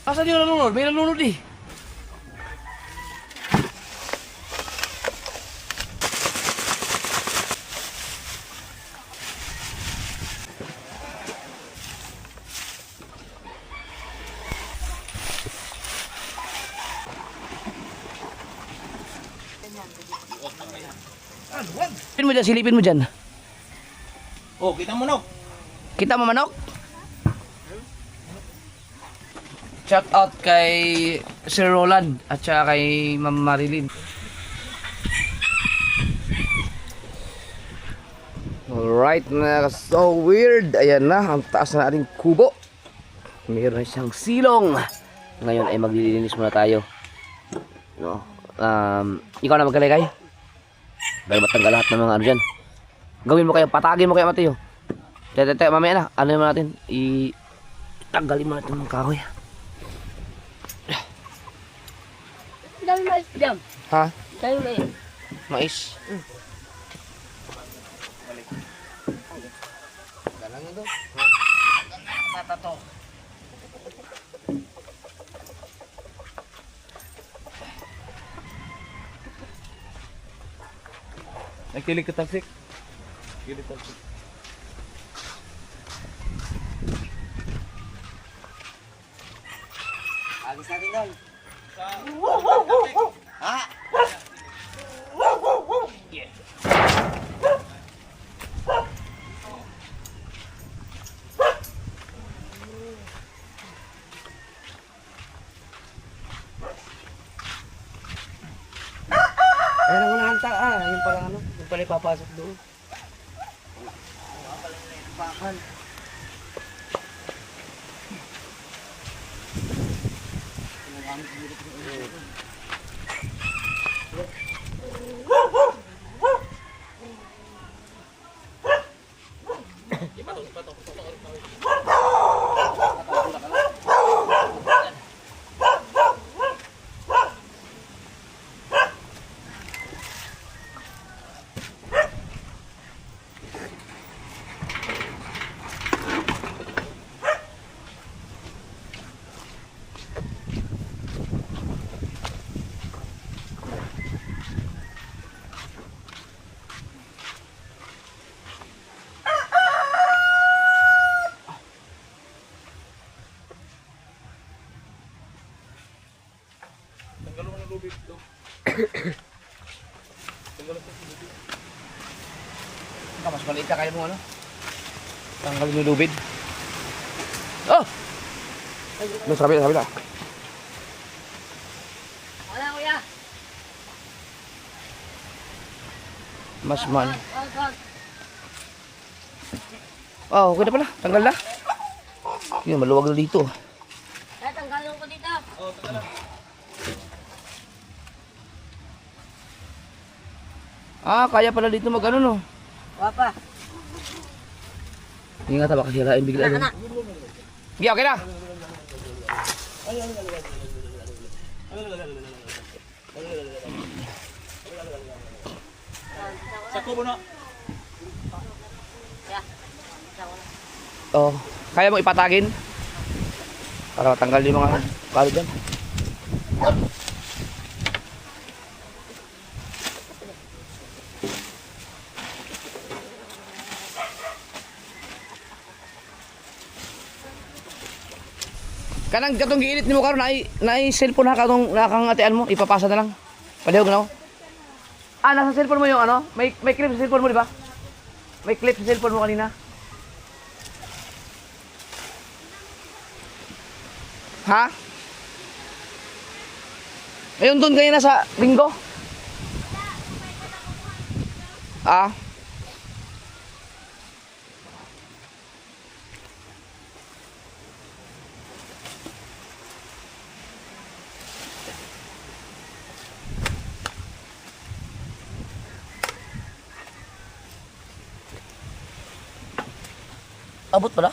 Asan yung nalunod? May nalunod eh. Silipin mo dyan. Oh, kita mo no. Kita mo manok? Shout out kay Sir Roland at saka kay Ma'am Marilyn. Alright, so weird. Ayan na, ang taas na ating kubo. Mayroon siyang silong. Ngayon ay maglilinis muna tayo. No. Ikaw na magkaligay. Dahil matanggal lahat ng mga ano dyan. Gawin mo kayo, patagin mo kayo Mateo. Tete, mamaya na, ano naman natin, tanggalin mo natin ng kahoy. Dami mais jam. Ha? Dami mais. Mais? Galang ito. Tatato. Nakilig ka talsik. Kilig talsik. Agis natin doon. Ha? Yeah. Ayun ang unang hanta yung pala ano, yung pala ipapasok doon. Pala na yung bakal. Mas maliit ka, kaya mo ano? Tanggalin yung lubid. Oh! No, sabi na. Wala kuya. Mas man. Wag. Oh, okay na pala. Tanggal na. Yun, maluwag na dito. Tanggalin ko dito. Oh, tanggalan. Kaya pala dito mag ano no. Wapa. Ingat baka sirain bigla doon. Yeah, okay na. Sa kubo na. Oh, kaya mo ipatagin para matanggal yung mga kalo dyan. Kanang katong giinit nimo karon na cellphone ha katong nakangatean mo ipapasa na lang. Palihog na ako. Nasa cellphone mo yung ano? May clip sa cellphone mo, di ba? May clip sa cellphone mo kanina. Ha? Ayun doon kanina sa linggo. Abot pala?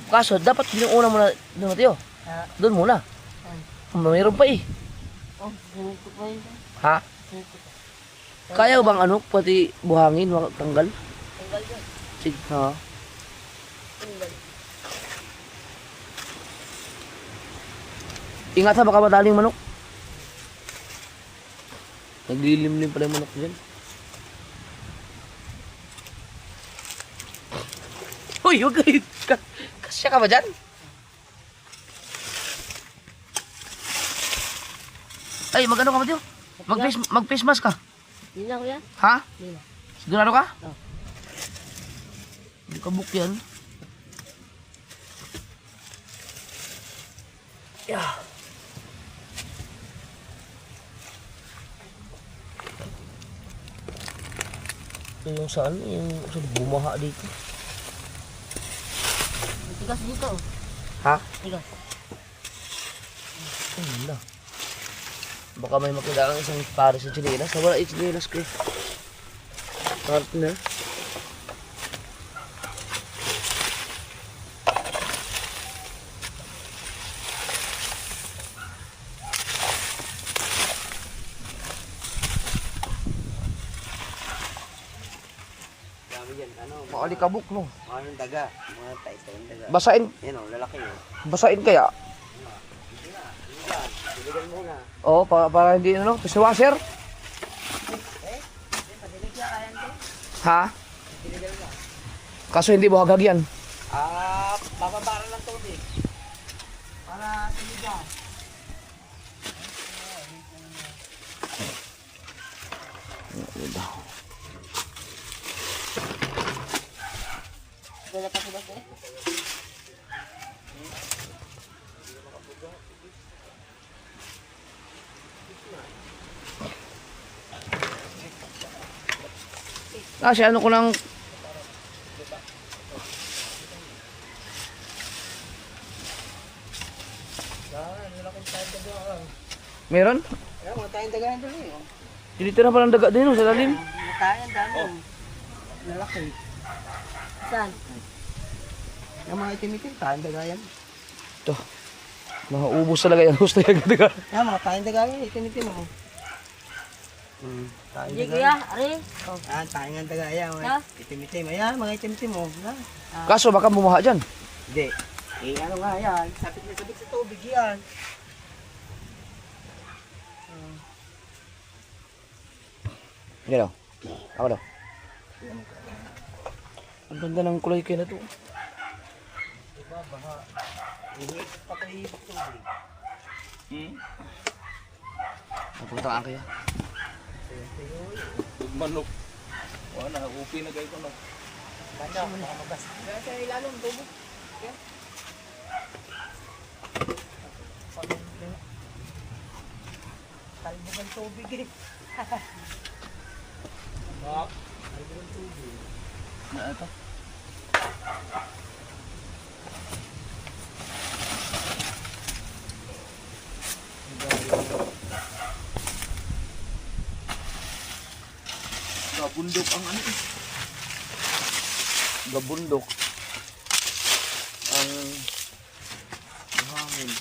Kaso dapat yung una muna doon Mateo. Doon muna. Mayroon pa eh. Ganito pa yun. Ha? Kaya bang ano, pati buhangin, tanggal? Tanggal dyan. Sige, ha? Ingat ha, baka madaling manok. Naglilimlim pala yung manok dyan. Uy, huwag kayo. Kasya ka ba dyan? Ay, mag-ano ka ba dyan? Mag-face mask ka. Hindi na kuya. Ha? Hindi na. Sigurado ka? Oo. Hindi ka book yan. Yeah. Yung saan? Yung bumaha dito. Tigas dito. Ha? Tigas. Ay, wala. Baka may makita kang isang pares sa chinelas. Wala yung chinelas ko eh. Partner. Dami yan, ano, Makalikabok no. mga yung daga, mga tayo-tayong daga. Basain. Yan o, lalaki yun. Basain kaya? Biligan muna. Oo, para hindi ano. Kasi washer. Ha? Kaso hindi buhagag yan. Bababaran ng tubig. Para siligan. Wala pa tigas eh. Kasi ano ko lang. Meron? Kaya mga tayong daga yan tuloy. Oh. Tinitira pa ng daga din no, sa lalim. Mga tayong dami. Lalaki. Saan? Yung mga itim-itim, tayong daga yan. Ito. Maubos talaga yan. Gusto yung daga. Yan, mga tayong daga yan, itim-itim mo. Tayong Hindi daga. kuya. Ari. Oh. Yan, tayong ang daga yan. Ha? Mga itim-itim. Ayan, mga itim-itim mo. Yan. Kaso baka bumaha dyan. Hindi. Eh, ano nga yan? Sabit na sabit sa tubig yan. Yan o. Ako daw. Ang ganda ng kulay kayo na to. Ihigit pa kayo hibok tubig. Napunta ka kaya. Manok. Wala, upi na kayo ko no. Banda, makamabas. Kaya sa ilalong tubig. Talbog ang tubig eh. Na ito. Gabundok ang ano eh. Gabundok. Ang hangin.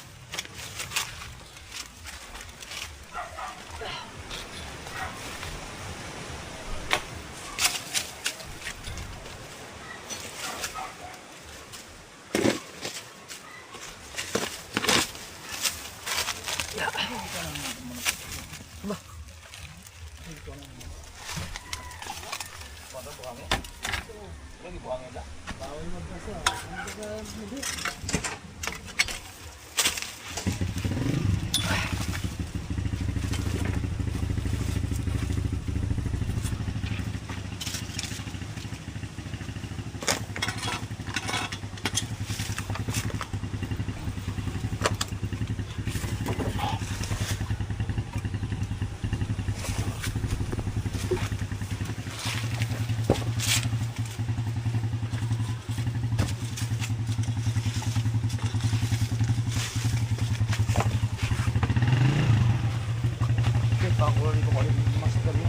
Pakuloy ko kung ano master mo.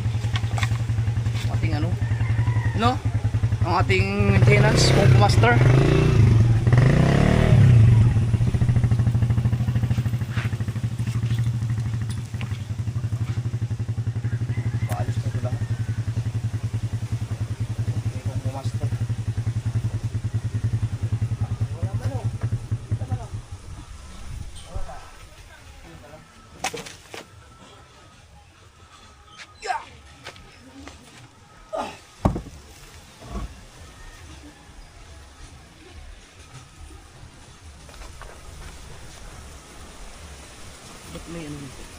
Ating ano? No? Ang ating maintenance kung master. Paalis na sila. Okay, kung master. ano dito.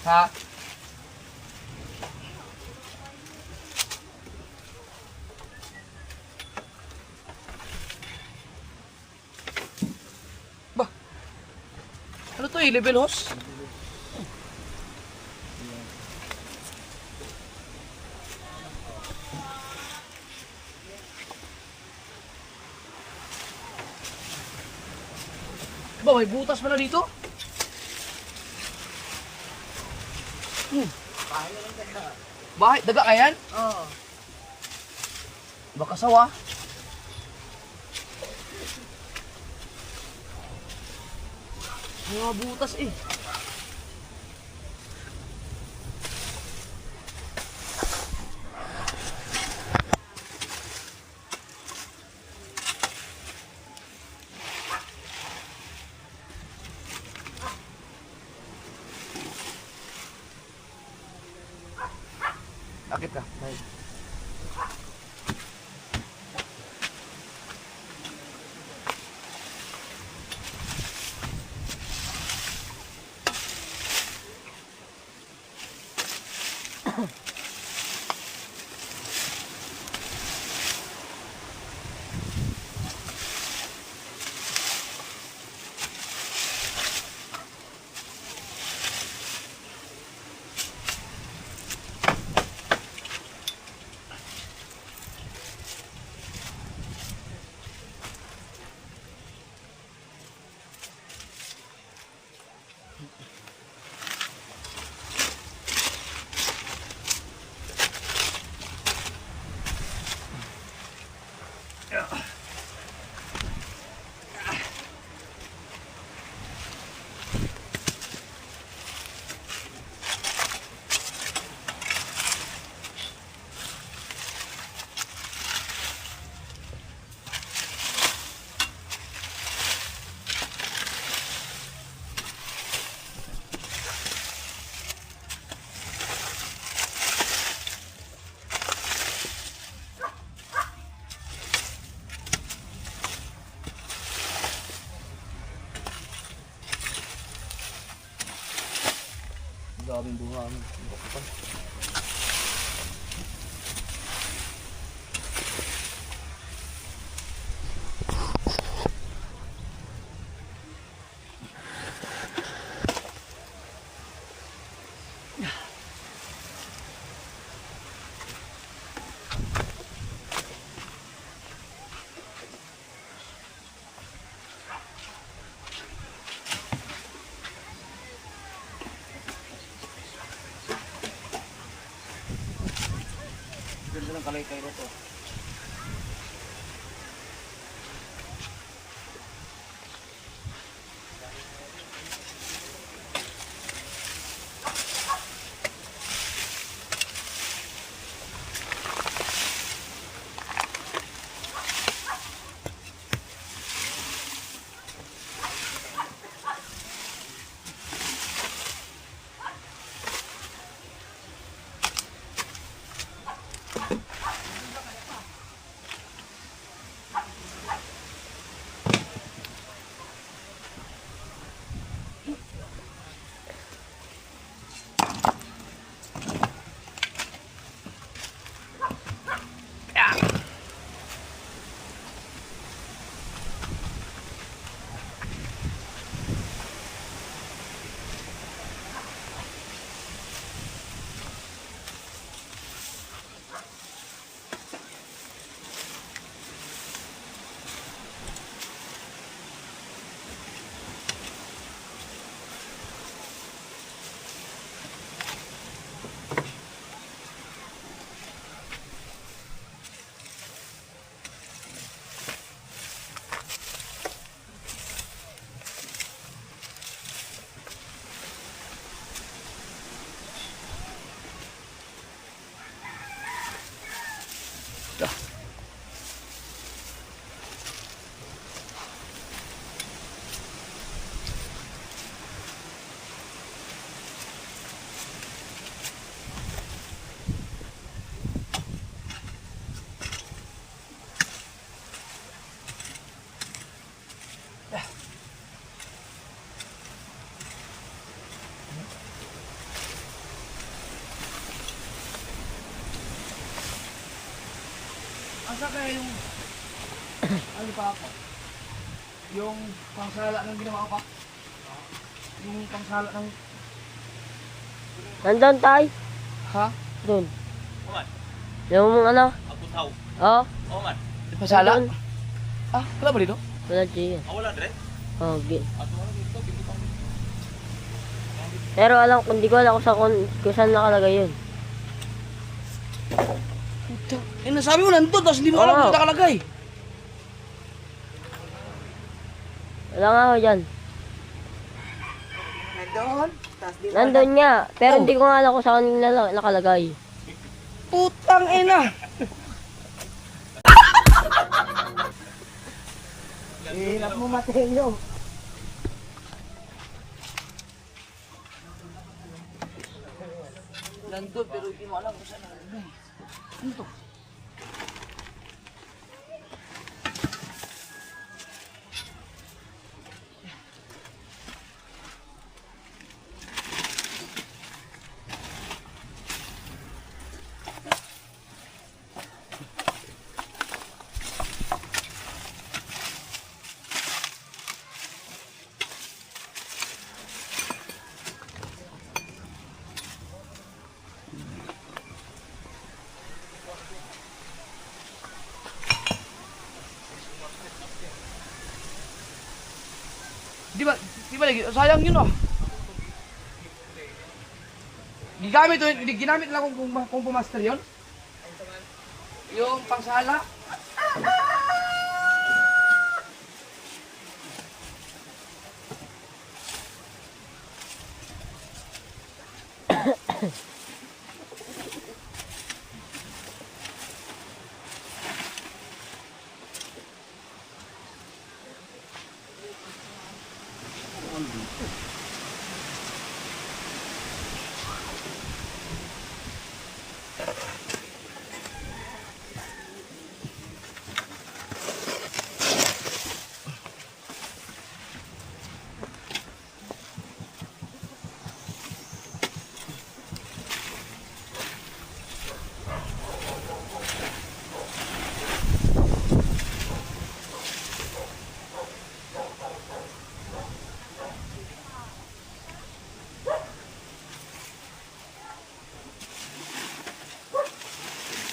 Ha? Ba? Ano to eh? Level host? Ba, may butas pala dito? Bahay, daga ka yan? Oo. Baka sawa. Mga butas eh. Akit ka. Bahay. Daming buhangin. Ganda ng kalay-kay na to. asa kaya yung ano pa ako? Yung pangsala ng ginawa ko pa? Yung pangsala ng... Nandun tayo. Ha? Doon. Oman. Yung ano? Ako tao. Oh. Oman. Pangsala? Nandun. Ah, wala ba dito? Wala dyan. Wala dire. Oh, Ato wala dito. Dito pa. pero alam, hindi ko alam kung saan nakalagay yun. Eh, nasabi mo nandun, tapos hindi mo alam kung saan nakalagay. Wala nga ako dyan. Nandun. Tapos di mo Nandun nga. Pero hindi ko nga alam kung saan nakalagay. Putang ina! Hirap mo Mateo. Nandun, pero hindi mo alam kung saan nakalagay. Ano to? Di ba lagi? Sayang yun oh. Ginamit lang kung pumaster yun. Yung pangsala.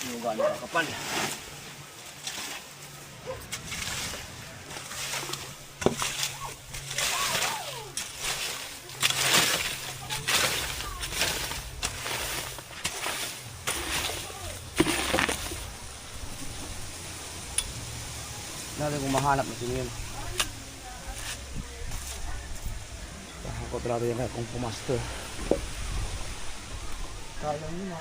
Yung gano'n kapal. Natin kung mahanap na sino yun. Ako talaga yan kung pumaster. Kaya nyo na,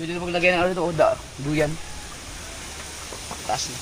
pwede na maglagay ng ano ito, duyan. Taas na.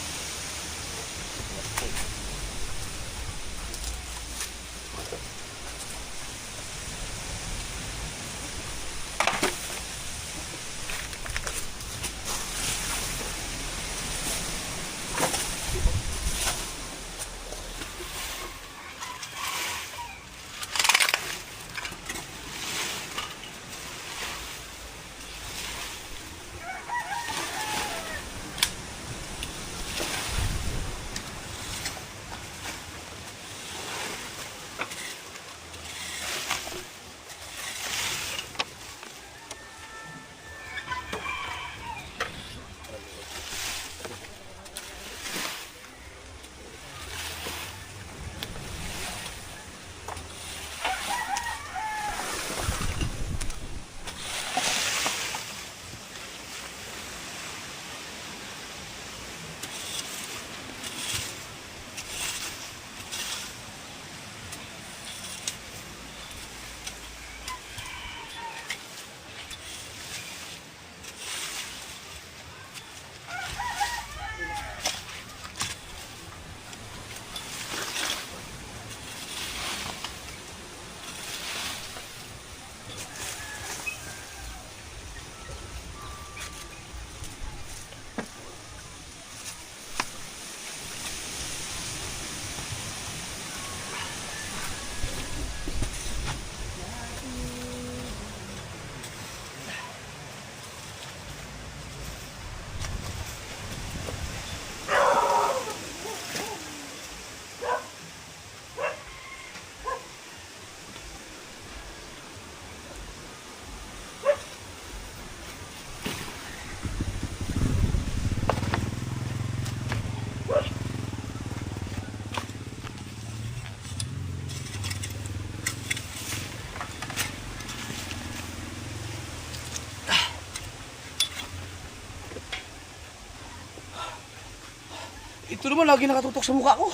Ito naman, lagi nakatutok sa mukha ko.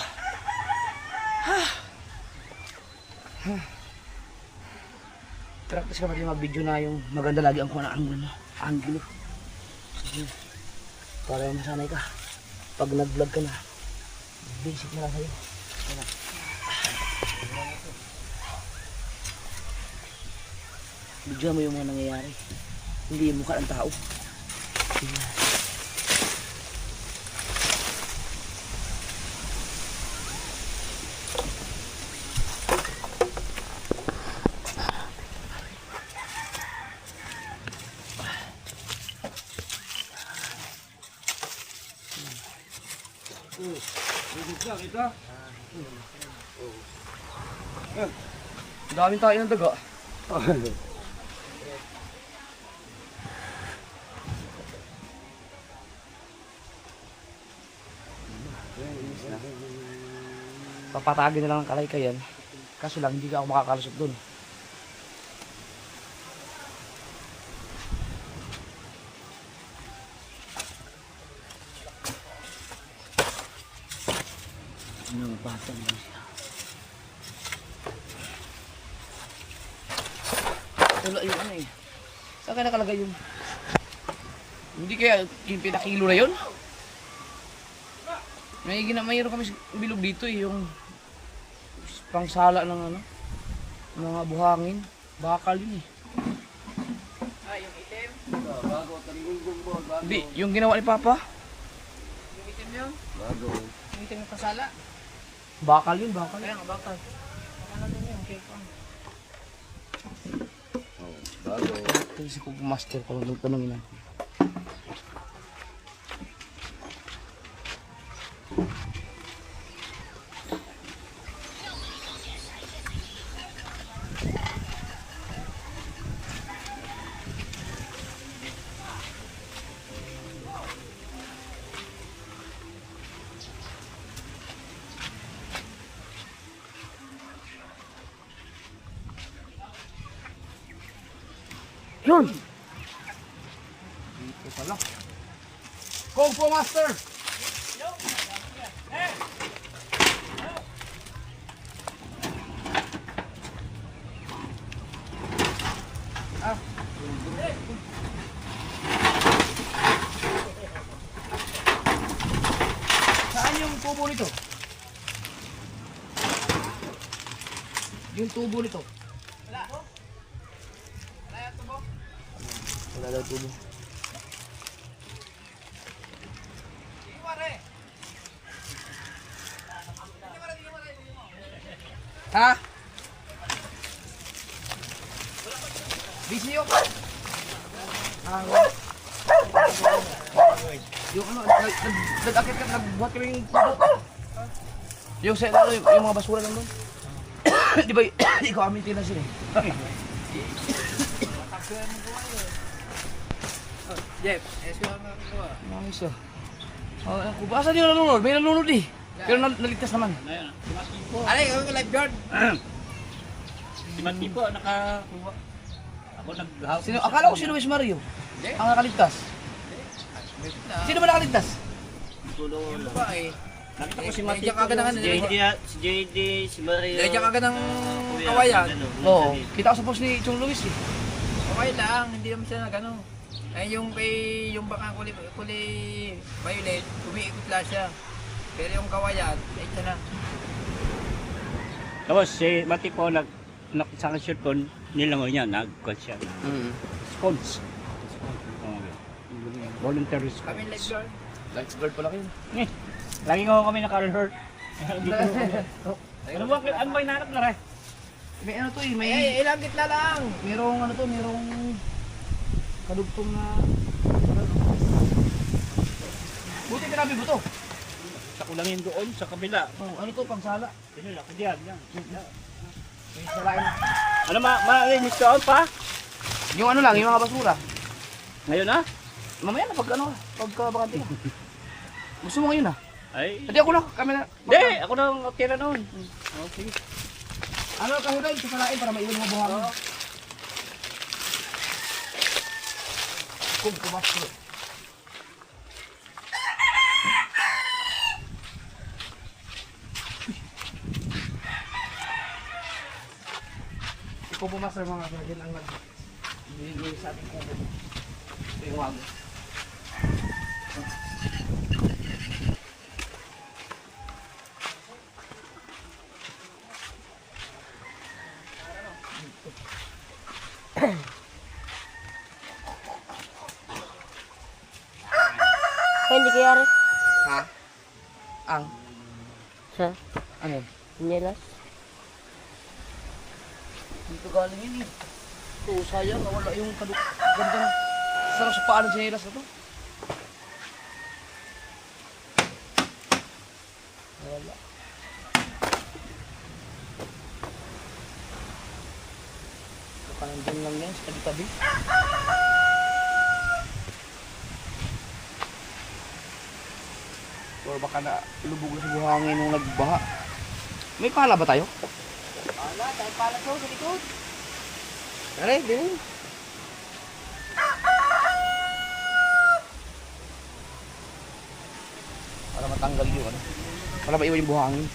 Practice ka pati mag-video na yung maganda lagi ang kuha ng angulo. Para masanay ka. Pag nag-vlog ka na, basic na lang sa'yo. Video mo yung mga nangyayari. Hindi yung mukha ng tao. Daming tayo ng daga. Papatagin na lang ang kalaykayan. Kaso lang hindi ka ako makakalusot dun. Batan lang siya. Wala yung ano eh. Saan ka nakalagay yung... Hindi kaya yung pinakilo na yun? Mayroon kami bilog dito eh, yung pangsala ng ano, mga buhangin, bakal yun eh. Yung itim? Hindi, yung ginawa ni Papa, Yung itim yun? Yung itim ng kasala? bakal yun, bakal. Kaya nga bakal. Ano din yun? Okay pa. Ito si Kung Master ko, tanongin natin. Yun! Dito pala. Kung Fu Master! Saan yung tubo nito? Yung tubo nito? Wala daw tubo. Ha? Busy yun? Yung ano, nag-akit ka, nagbuhat kami yung tubo. Yung sa ano, yung mga basura lang doon. Di ba, ikaw amin tinasin eh. Jeff, esko ang magawa. Nice ah. Oh, ako ba? Asan yung nalunod? May nalunod eh. Pero naligtas naman. Alay, kami ko lifeguard. Si Mati po, nakakuha. Ako nag-house. Akala ko si Luis Mario. Ang nakaligtas. Sino ba nakaligtas? Ano ba eh? Nakita ko si Mati Nandiyan po. ka agad ng Si JD, si Mario. Nandiyan ka agad ng kawayan. Oo. Kita ko sa post ni Chong Luis eh. Okay lang, hindi naman siya nagano. Ay yung baka kulay violet, umiikot lang siya. Pero yung kawayan, ay siya na. Tapos si Mati po sa cellphone nilangoy niya, nag-call siya. Response. Voluntary response. Kami lifeguard. Lifeguard pala kayo. Lagi ko kami naka-alert. Ano ba yung nanap na rin? May ano to eh, may... Eh, ilang gitna lang. Merong ano to, merong... kadugtong na... Buti grabe mo to. Sa kulangin doon, sa kabila. Oh, ano to, pangsala. Pinula ko diyan. May salain. Ano malinis doon pa? Yung ano lang, yung mga basura. Ngayon na? Mamaya na pag ano, pagka bakante ka. Gusto mo ngayon ah? Ay. Hindi ako na, kami na. Hindi, ako na ang tira noon. Okay. Ano ka ho doon, sasalain para maiwan mga buhangin. Kung pumasok. Kubo Master mga kagyan ang nagbibigay sa ating kubo. Ito yung wago. Kaya hindi kaya rin. Ha? Ang? Sa Ano? Nilas. Dito galing yun eh. Ito, sayang. Wala yung ganda na. Sarap sa paan ng sinelas na to. Wala. Baka nandun lang yan sa tabi-tabi. Or baka na lubog na sa buhangin nung nagbaha. May pala ba tayo? Wala, dahil pala to sa likod. Aray, din. Para matanggal yung ano. Para maiwan yung buhangin.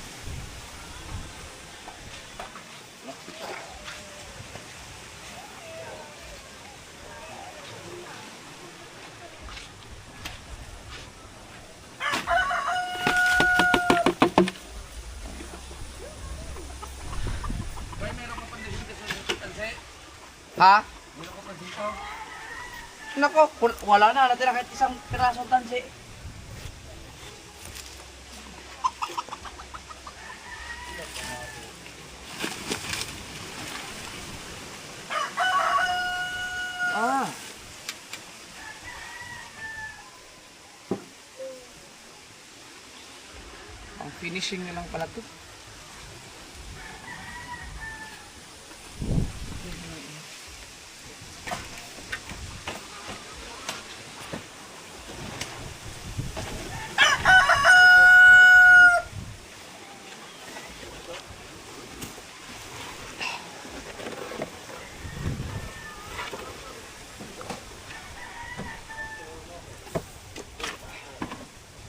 Ha? Nako, wala na. Natira kahit isang pirasong tansi. Ah. Ang finishing na lang pala to.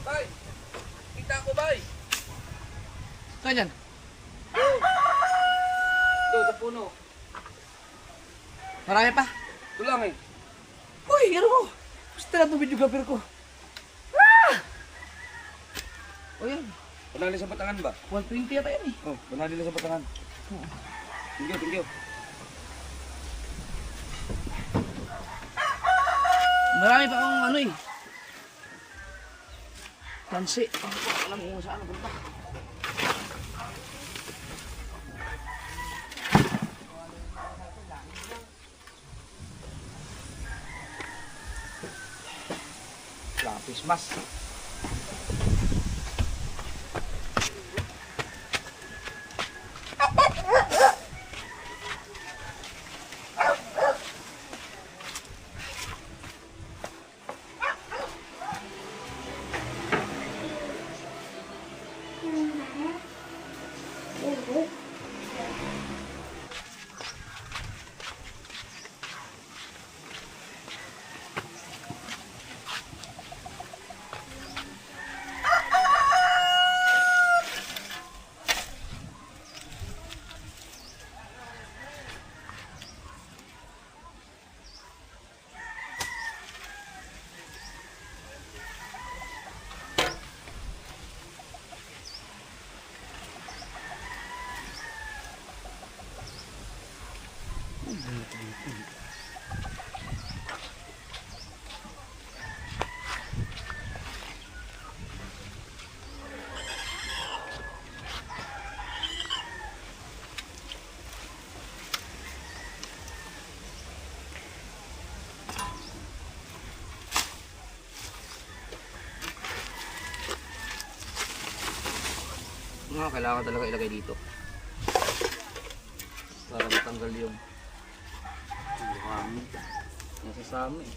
Bay! Kita ko, bay! Saan yan? Ito, sa puno. Marami pa. Ito lang eh. Uy, ano mo? Gusto na itong videographer ko. Ah! O yan, Wala nila sa batangan ba? 120 yata yan eh. Oh, wala nila sa batangan. Thank you, thank you. Marami pa akong ano eh. Tansi. Alam mo kung saan napunta. Lapis mas. Kailangan talaga ilagay dito para matanggal yung hangin nasa sama eh.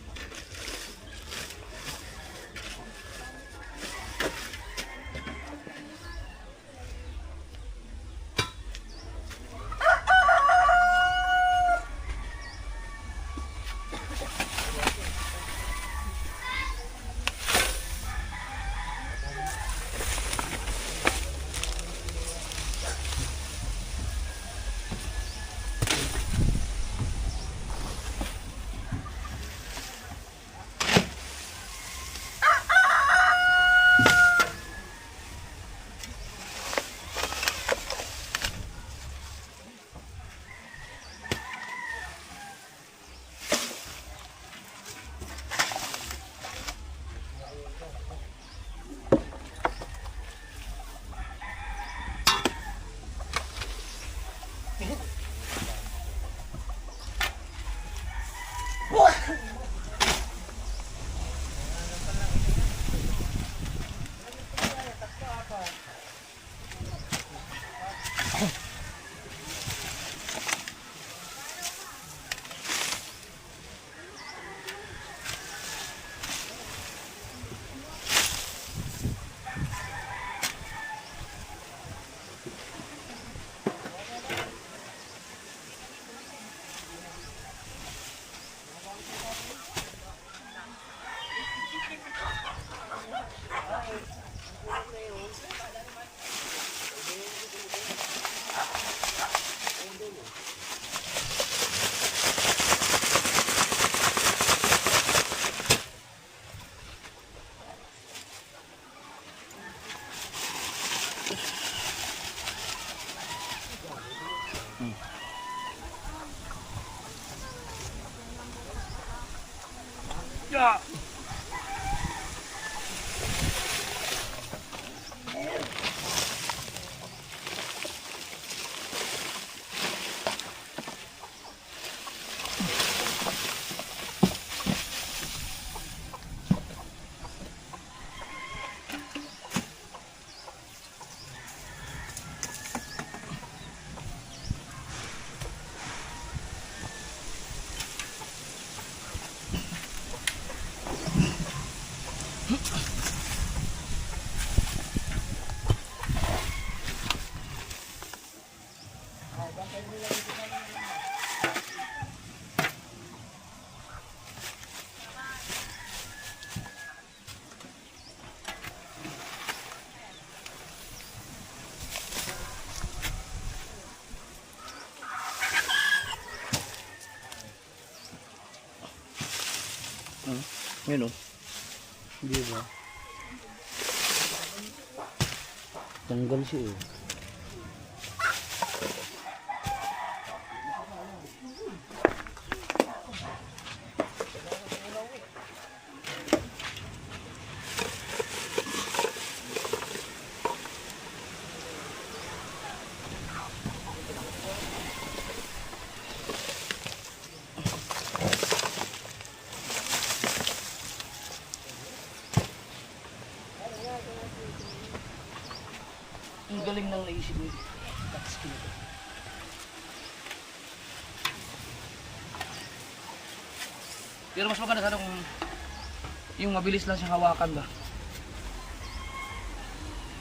Ya. Yun o. Di ba? Tanggal siya eh. Ang galing ng naisip mo. Pero mas maganda sana kung yung mabilis lang siyang hawakan ba.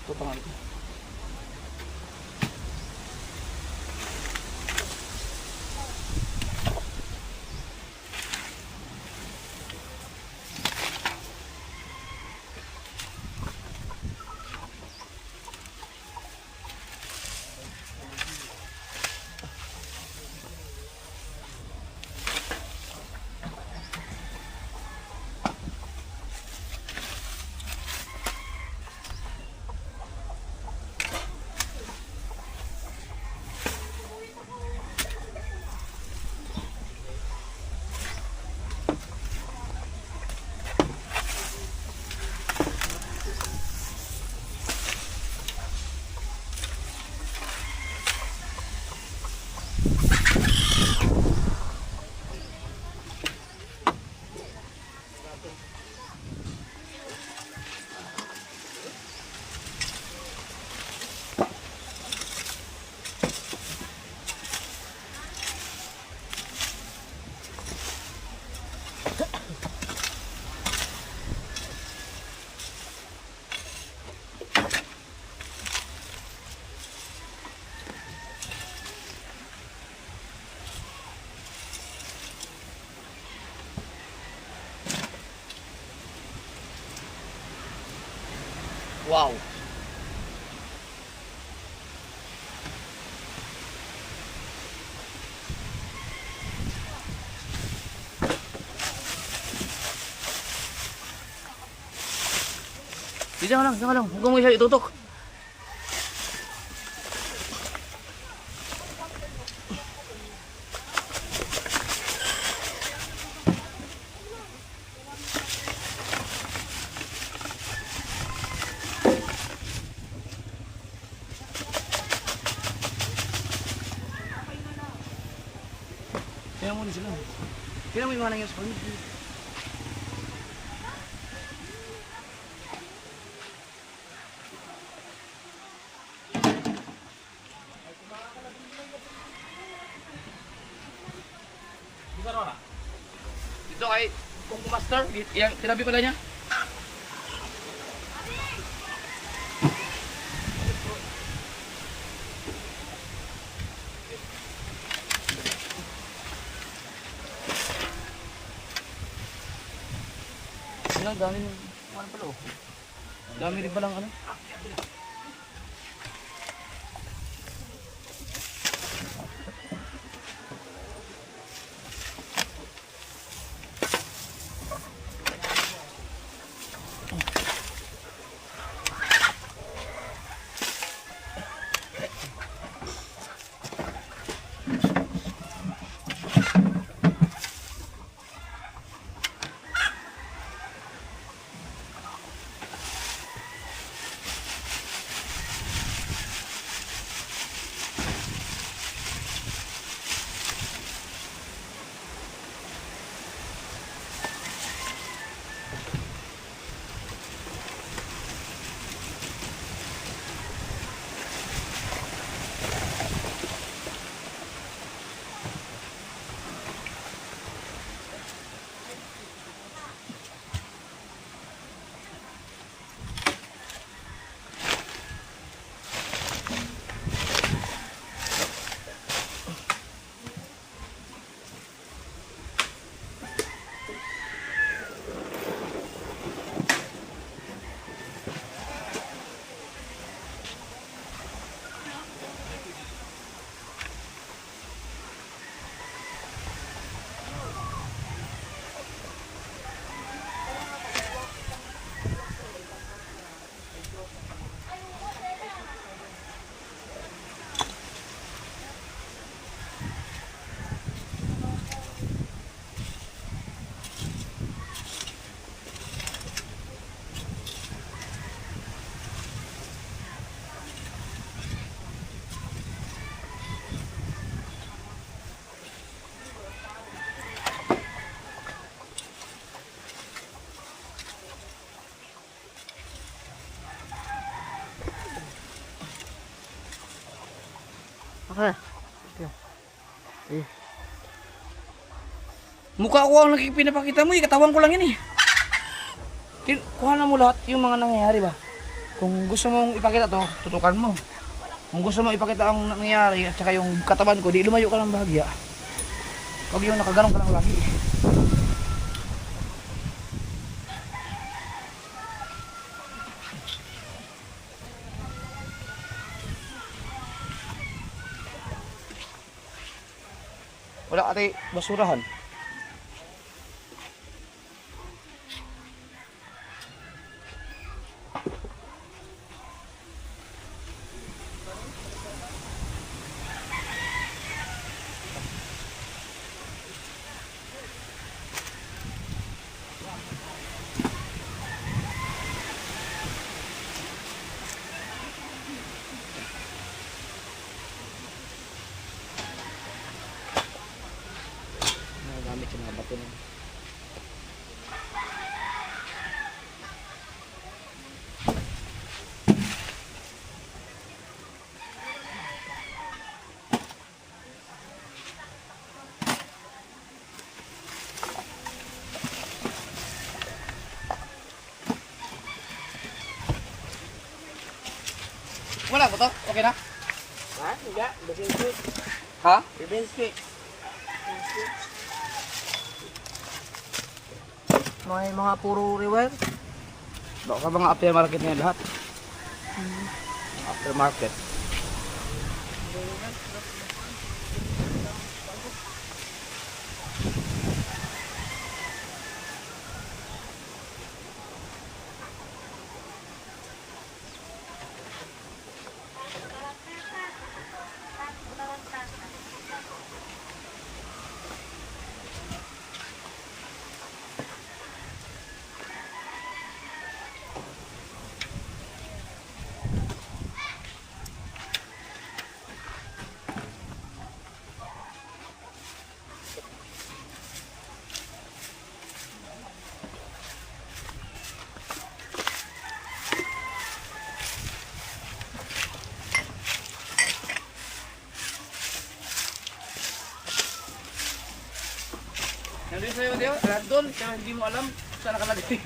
Ito pangalan ko. Wow. Diyan ka lang. Huwag mo siya itutok. Tingnan mo din sila. Tingnan mo yung mga nangyari sa kanila. Dito kay Kung Master, yang tinabi pala niya. Ano, dami rin. Ano pala oh. Dami rin palang ano. Okay. Mukha ko ang pinapakita mo, katawan ko lang yan eh. Kuha na mo lahat yung mga nangyayari ba? Kung gusto mong ipakita to, tutukan mo. Kung gusto mong ipakita ang nangyayari at saka yung katawan ko, di lumayo ka ng bahagya. Huwag yung nakaganong ka lang lagi. Wala ate basurahan. Gamit yung mga bato na. Wala ba to? Okay na? Ha? Hindi. Bibinsi. Ha? Bibinsi. May mga puro rewire. Baka mga aftermarket na yan lahat. Aftermarket. Nandun sa'yo, Dio. Doon, kaya hindi mo alam saan nakalagay.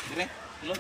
Dire. Lo.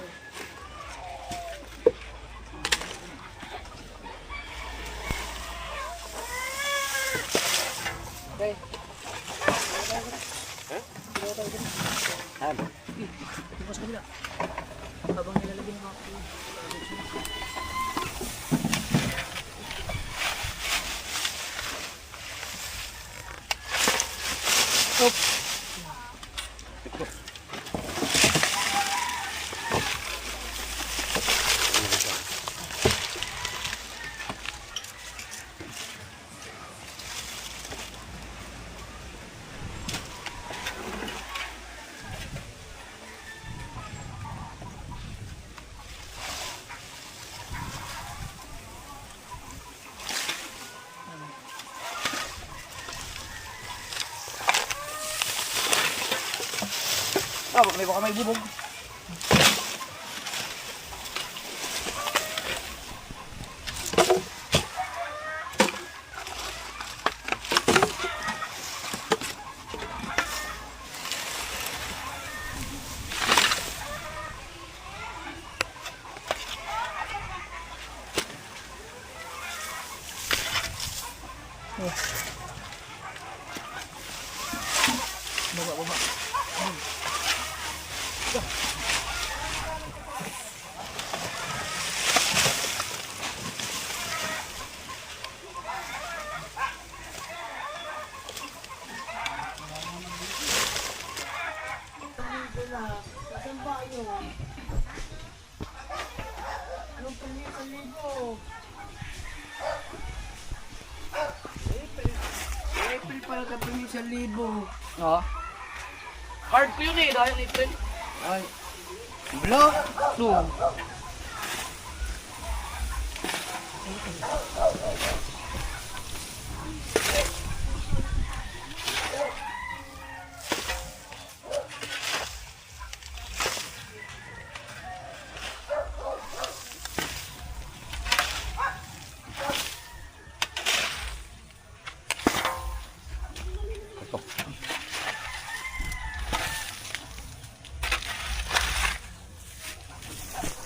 Ah, baka may bubog. April pala ka pili 1,000. Oo. Card ko yun eh, dahil April. Ay. Block 2.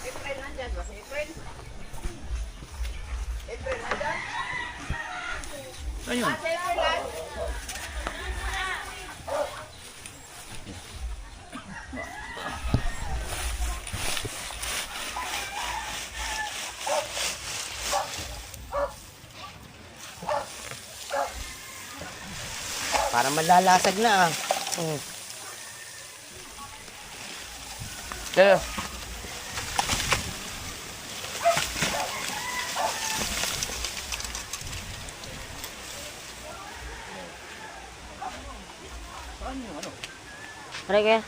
April nandyan ba? Si April? April nandyan? Ayun. Si April nandyan? Para malalasag na ah. Kaya. Ano kaya?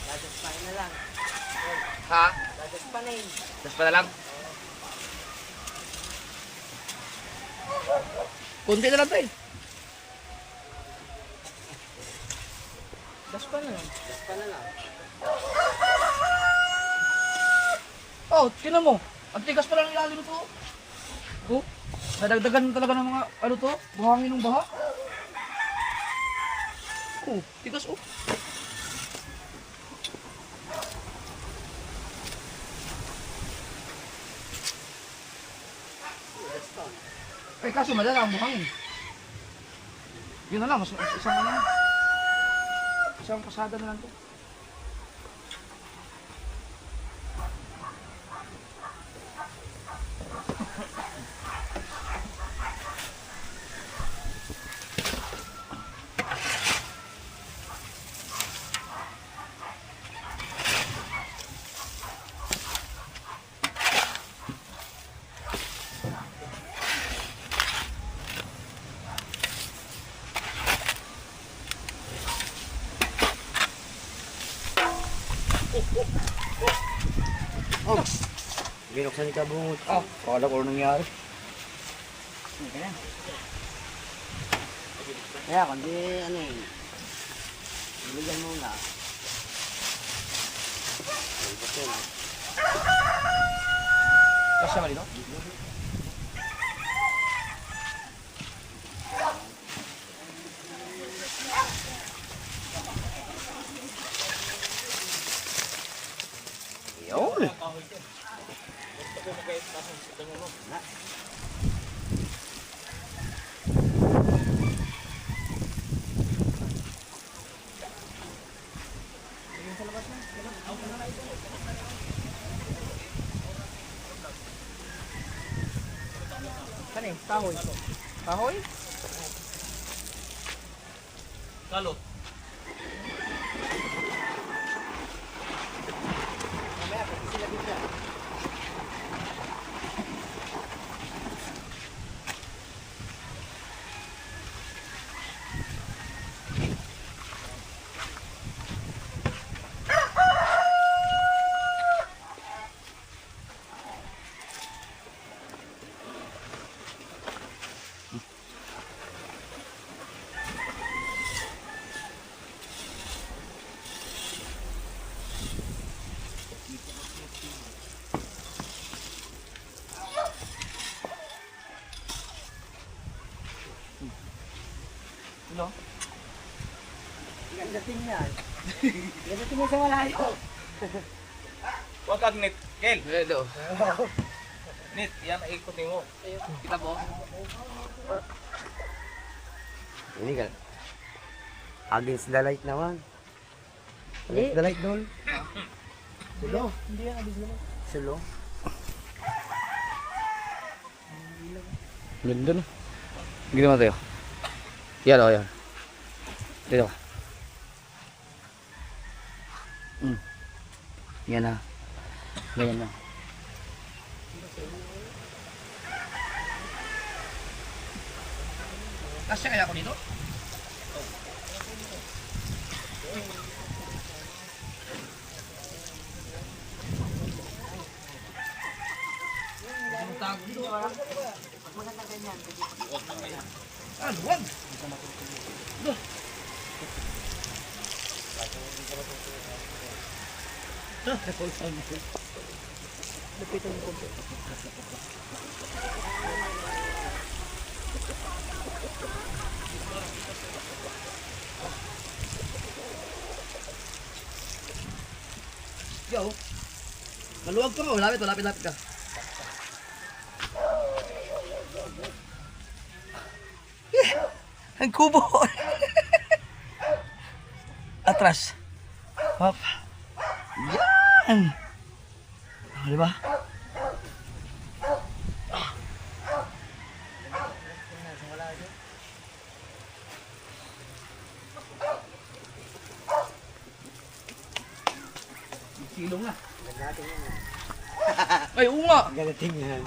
Dadaspain na lang. Ha? Dadaspanin. Das pa na lang. Kunti na lang tayo. Daspa na lang. Oh, tinan mo. Ang tigas pa lang ng ilalim ito. Oh, nadagdagan talaga ng mga ano to, buhangin ng baha. Oh, tigas oh. Eh kaso madala ang buhangin. Yun na lang, mas isang ano. Isang pasada na lang to. Binuksan ni Kabungot. Kala ko nangyari. Kaya kundi ano eh. Bigyan mo na. Kasya ba dito? Yun. Ano eh? Kahoy. Kahoy? Kalot. Ano? Dating mo sa malayo. Huwag kang net. Kel. Ito. Net. Yan ang ikutin mo. Kita po? Ini kan. Against the light naman. Against the light doon. Sulo. Hindi yan against the light. Sulo. Ganda no? Ginawa tayo. Yan o, yan. Dito. Yan na. Ganyan na. Kasya kaya ako dito? Luwag! Yo, maluwag ka mo, lapit ka. Ang kubo. Atras. Hop. Yan. Di ba? Silong na. Ay, oo nga. Ganda tingnan.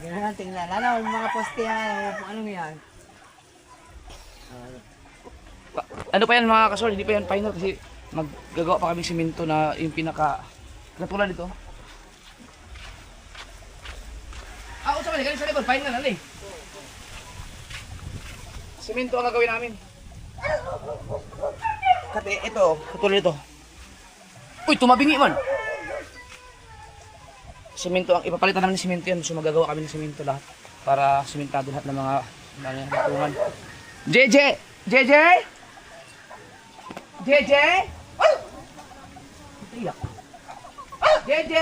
Ganda tingnan. Ano, mga poste yan. Ano yan? Ano pa yan mga kasol, hindi pa yan final kasi maggagawa pa kami simento na yung pinaka katulad dito. Sa mali, galing sa likod, final na eh. Simento ang gagawin namin. Kati, ito, katulad ito. Uy, tumabingi man! Simento ang ipapalitan namin ng simento yan, so magagawa kami ng simento lahat para simentado lahat ng mga natungan. JJ! JJ! JJ! Ay! Iyak. JJ!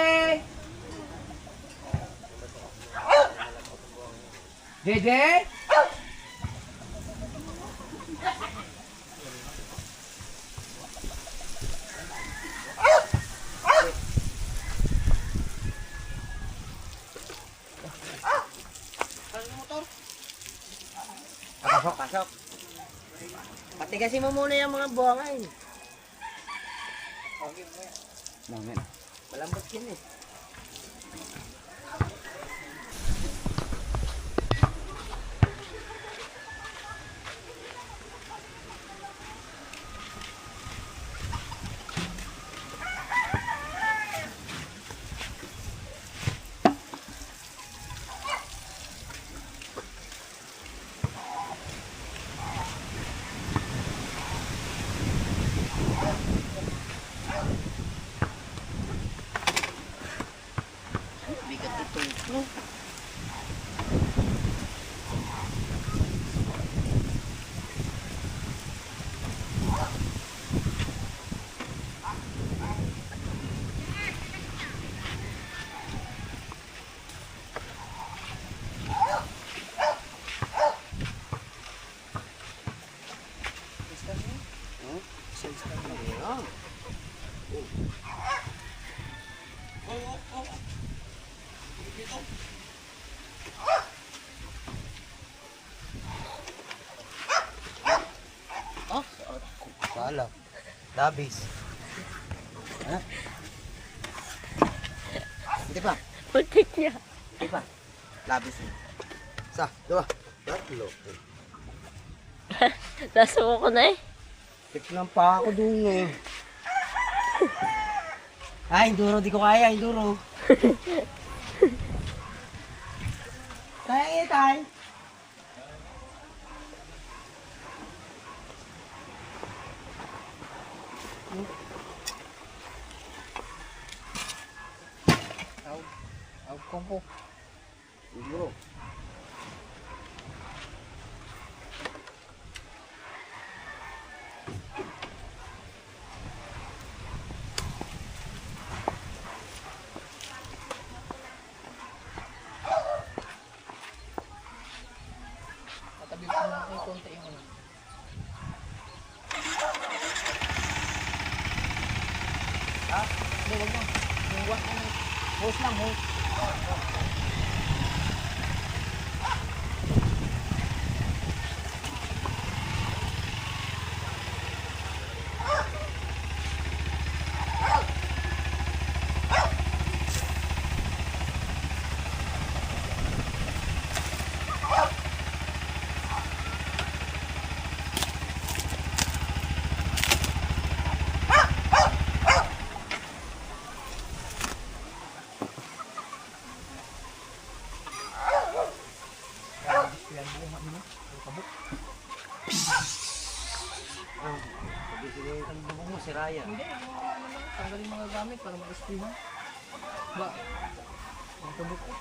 JJ! Pasok. Patigasin mo muna yung mga buhangin. Malambot yun eh. Sala. Dabis. Ha? Hindi pa. Putik niya. Hindi pa. Labis. Sa, dua. Tatlo. Nasuko ko na eh. Tiklang pa ako dun eh. Ay, enduro. Di ko kaya, enduro. Kaya tay. Kompo. Enduro. Tatabi ko na ng konti yung ano. Ha? Hindi, wag mo. Yung wak mo. Hose lang, hose. Si Raya. Hindi, tanggalin mga gamit para mag-estima. Ba? Ang tubok ko.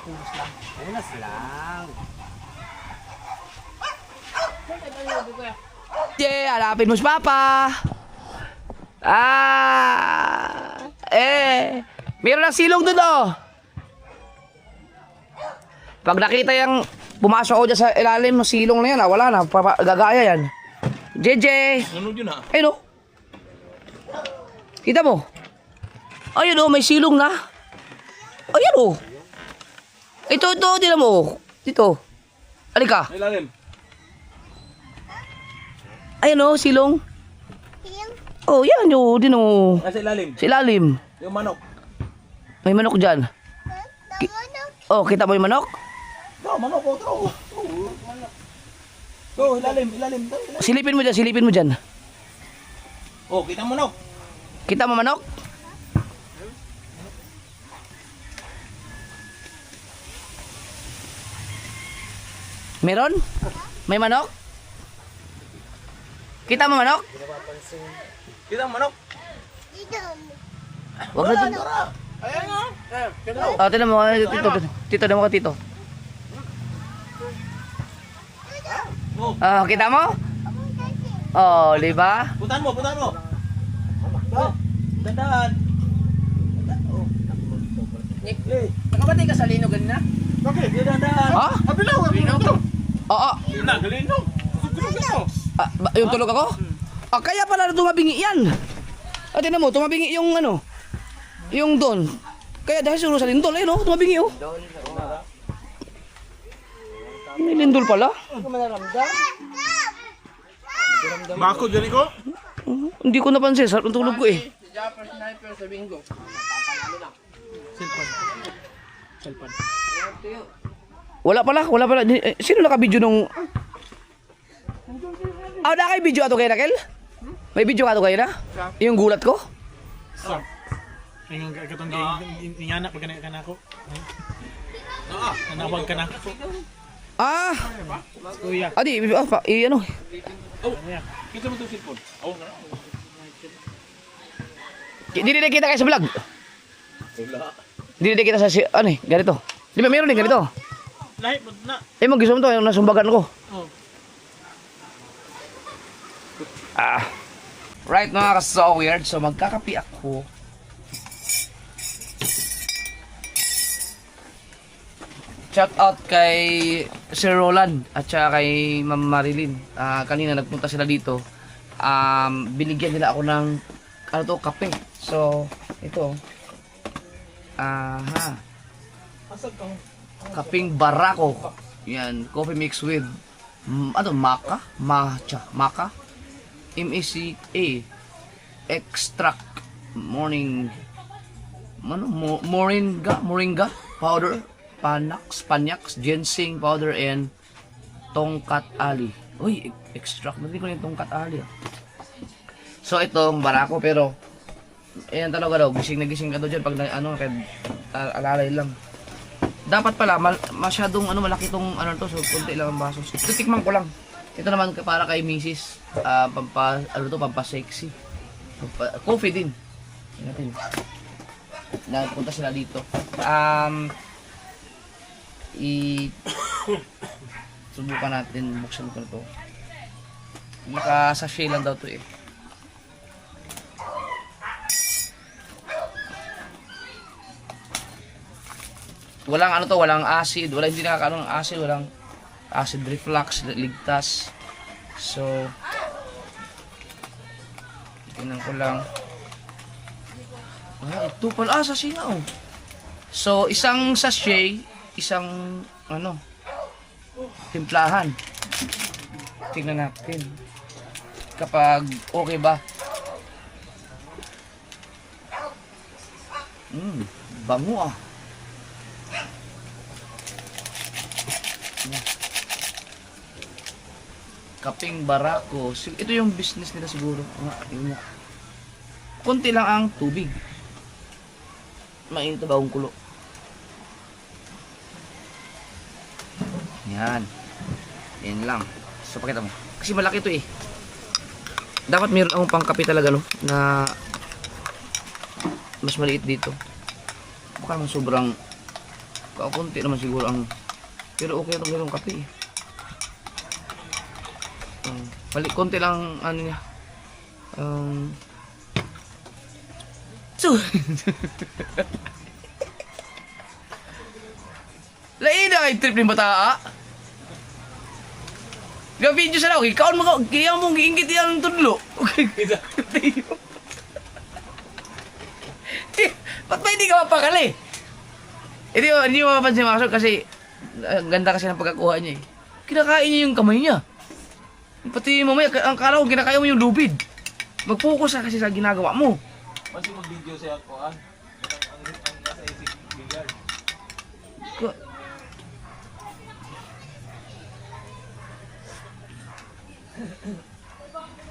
Punas lang. Punas lang. Hanapin mo si Papa. Meron ng silong doon oh. Pag nakita yung pumasok ko dyan sa ilalim ng silong na yan, wala na, gagaya yan. JJ! Ano yun ah? Ayun oh. Kita mo? Ayun oh, may silong na. Ayun oh. Ito, tingnan mo. Dito. Halika. Ilalim. Ayun oh, silong. Oh, yan yun. Din oh. Nasa ilalim. Sa ilalim. Yung manok. May manok dyan. Oh, kita mo yung manok? Manok po. Manok. Ilalim. Silipin mo dyan. Oh, kita mo manok. Kita mo manok? Meron? May manok? Kita mo manok? Kita mo manok. Wag na dito. Ayan nga. Oh, tignan mo. Tito, damo ka, tito. Oh, kita mo? Oh, di ba? Putan mo. Oh, dandan. Nick, nakabatay ka sa lino ganina? Okay, dandan. Ha? Abilaw. Oo. Galino. Yung tulog ako? Ah, kaya pala tumabingi yan. Ah, tignan mo, tumabingi yung ano. Yung doon. Kaya dahil siguro sa lindol, ayun oh, tumabingi oh. May lindol pala. Bako dyan ko? Hindi ko napansin, sarap ng tulog ko eh. Si Japper Sniper sa bingo. Wala pala. Sino naka-video nung... Ah, naka-video ato kayo, Raquel? May video ka ato kayo na? Yung gulat ko? Yung katong inyanak pag ka na ako. Nanawag ka na ako. Ah! Kuya. Adi, ano? Kita mo itong cellphone. Oh, Hindi na kita kayo sa vlog. wala. Hindi kita sa ano eh, ganito. Di ba meron din ganito? Lahi mo na. Mag-gusto mo to, yung nasumbagan ko. Oh. Right mga so weird. So magkakapi ako. Shout out kay Sir Roland at saka kay Ma'am Marilyn. Kanina nagpunta sila dito. Binigyan nila ako ng ano to, kape. So ito. Kaping Barako. Yan, coffee mix with maca, maca. MACA extract moringa powder, panax, ginseng powder and tongkat ali. Uy, extract. Hindi ko yung tongkat ali. So itong Barako pero ayan talaga daw, gising na gising ka daw dyan pag alalay lang. Dapat pala masyadong malaki tong to, so konti lang ang baso. Titikman ko lang. Ito naman para kay Mrs. Pampa sexy. Coffee din. Natin. Nagpunta sila dito. Subukan natin, buksan ko na to. Naka-sachet lang daw to eh. Walang walang acid, hindi nakakaano ng acid, walang acid reflux, ligtas. So, tingnan ko lang. Ito pala, sachet nga oh. So, isang sachet, isang timplahan. Tingnan natin. Kapag okay ba. Bango ah. Kaping Barako. Ito yung business nila siguro. Yun nga. Kunti lang ang tubig. Mainit na bagong kulo. Yan. Yan lang. So pakita mo. Kasi malaki to eh. Dapat meron akong pangkape talaga na mas maliit dito. Baka naman sobrang kakunti naman siguro ang, pero okay itong ganong kape eh. Konti lang niya. Lain na kay trip ni bata. Ga-video sa law, ikaw kaya mong giingit yan tudlo. Ba't ba hindi ka mapakali? Hindi mo mapapansin makasok kasi ganda kasi ng pagkakuha niya eh. Kinakain niya yung kamay niya. Pati mamaya, ang kala ko kinakaya mo yung lubid. Mag-focus ka kasi sa ginagawa mo. Kasi mag-video siya ako ang nasa isip bigay.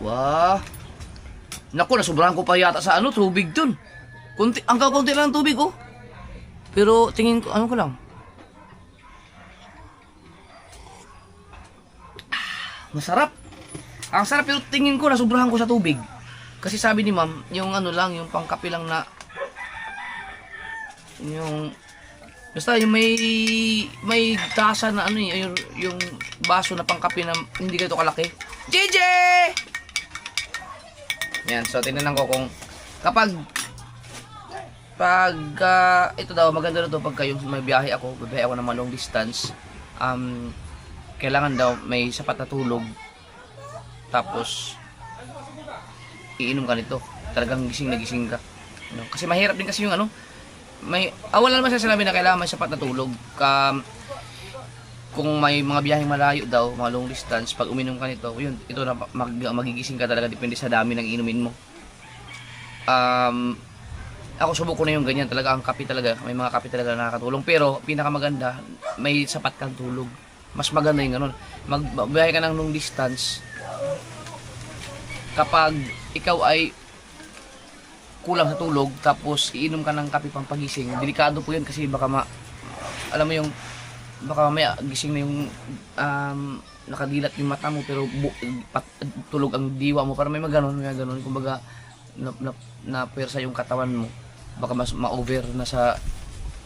Wah. Naku, nasubrahan ko pa yata sa tubig dun. Ang kakunti lang tubig oh. Pero tingin ko, ko lang. Masarap. Ang sarap pero tingin ko nasubrahan ko sa tubig. Kasi sabi ni ma'am, yung lang, yung pangkape lang na yung basta yung may tasa na yung baso na pangkape na hindi ganito kalaki. JJ! Yan, so tingnan ko kung kapag ito daw maganda na to pagka yung may biyahe ako ng long distance, kailangan daw may sapat na tulog. Tapos iinom ka nito. Talagang gising na gising ka. Kasi mahirap din kasi yung wala naman siya sinabi na kailangan may sapat na tulog. Kung may mga biyaheng malayo daw, mga long distance, pag uminom ka nito, ito na magigising ka talaga depende sa dami ng inumin mo. Ako subok ko na yung ganyan talaga, ang kape talaga, may mga kape talaga na nakakatulong, pero pinakamaganda, may sapat kang tulog. Mas maganda yung ganun. Magbiyahe ka ng long distance, kapag ikaw ay kulang sa tulog, tapos iinom ka ng kape pang pagising, delikado po yun kasi baka alam mo yung, baka mamaya gising na yung nakadilat yung mata mo pero tulog ang diwa mo, para may maganon, kumbaga na persa yung katawan mo, baka mas ma-over na sa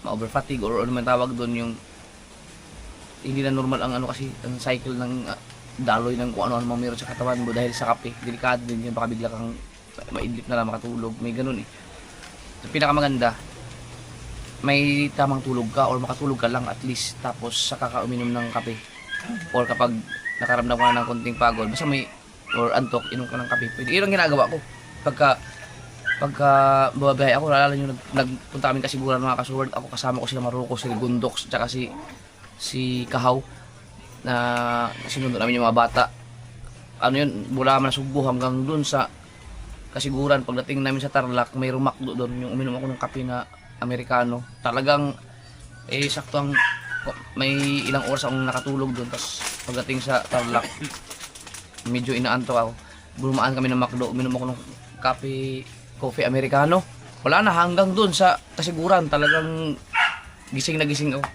ma-overfatigue or ano man tawag doon, yung hindi na normal ang ano kasi, ang cycle ng daloy ng kung ano-ano meron sa katawan mo dahil sa kape. Delikado din yun, baka bigla kang maidlip na lang, makatulog, may ganun eh. So, pinakamaganda, may tamang tulog ka or makatulog ka lang at least, tapos saka ka uminom ng kape. Or kapag nakaramdam ka na ng konting pagod, basta may or antok, inom ka ng kape. Pwede, yun ang ginagawa ko. Pagka bumabiyahe ako, naalala nyo, nagpunta kami kasiguran mga kasuward, ako kasama ko sila Maruco, si Gundox, tsaka si Kahaw, na sinundo namin yung mga bata. Ano yun, mula Manasugbo hanggang dun sa kasiguran. Pagdating namin sa Tarlac, may rumakdo doon, yung uminom ako ng kape na Amerikano. Talagang, sakto ang, may ilang oras akong nakatulog doon. Tapos pagdating sa Tarlac, medyo inaantok ako. Bumaan kami ng McDo, uminom ako ng coffee Amerikano. Wala na, hanggang doon sa kasiguran, talagang gising na gising ako.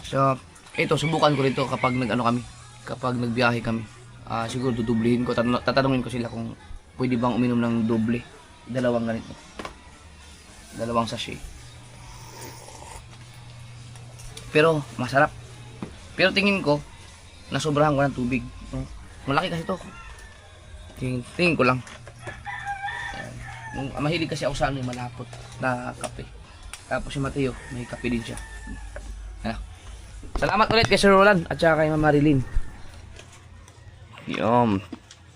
So, ito, subukan ko rito kapag kapag nagbiyahe kami. Siguro dudublihin ko, tatanungin ko sila kung pwede bang uminom ng doble. Dalawang ganito. Dalawang sachet. Pero, masarap. Pero tingin ko, nasobrahan ko ng tubig. Malaki kasi to. Tingin ko lang. Mahilig kasi ako sa ano, malapot na kape. Tapos si Mateo, may kape din siya. Ano? Salamat ulit kay Sir Roland at saka kay Ma'am Marilyn. Yung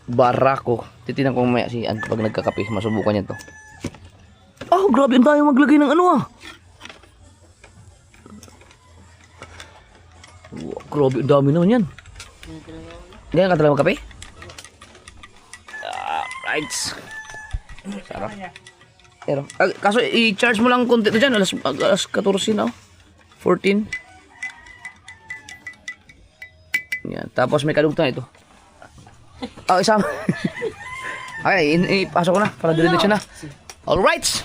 barako. Titinan ko mamaya si Ann pag nagkakape. Masubukan niya to. Oh, grabe ang tayo maglagay ng ano ah. Wow, grabe ang dami naman yan. Hindi ka talaga magkape? Right. Sarap. Pero, kaso i-charge mo lang konti na dyan. Alas 14 na oh. 14. Yan. Tapos may kadugtong ito. Isama. Okay, ipasok ko na para diretso na. Alright.